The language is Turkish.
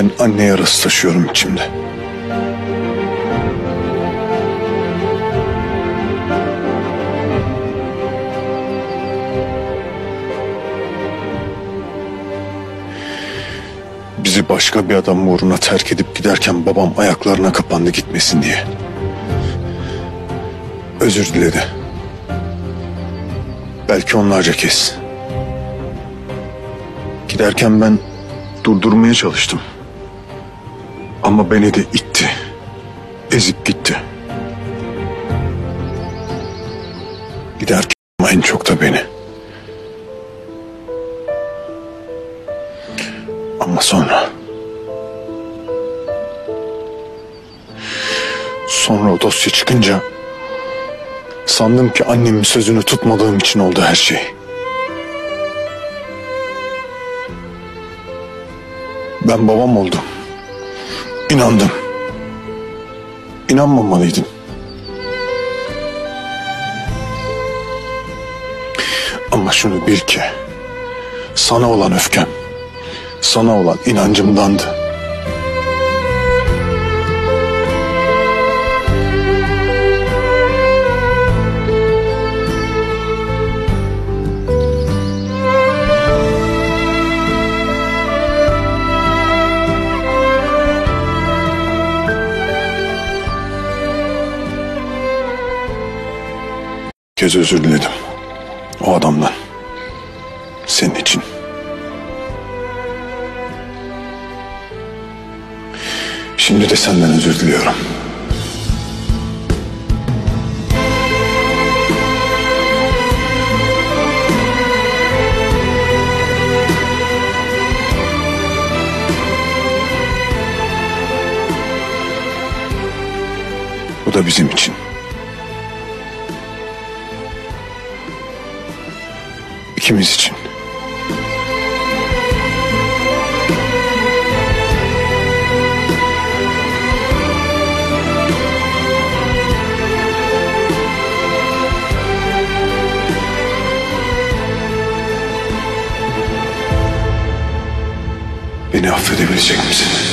Ben anne yarası taşıyorum içimde. Bizi başka bir adam uğruna terk edip giderken babam ayaklarına kapandı gitmesin diye. Özür diledi. Belki onlarca kez. Giderken ben durdurmaya çalıştım. Ama beni de itti. Ezip gitti. Giderken en çok da beni. Ama sonra o dosya çıkınca sandım ki annemin sözünü tutmadığım için oldu her şey. Ben babam oldum. İnandım. İnanmamalıydım. Ama şunu bil ki sana olan öfkem, sana olan inancımdandı. Bir kez özür diledim o adamdan, senin için. Şimdi de senden özür diliyorum. Bu da bizim için. İkimiz için. Beni affedebilecek misin?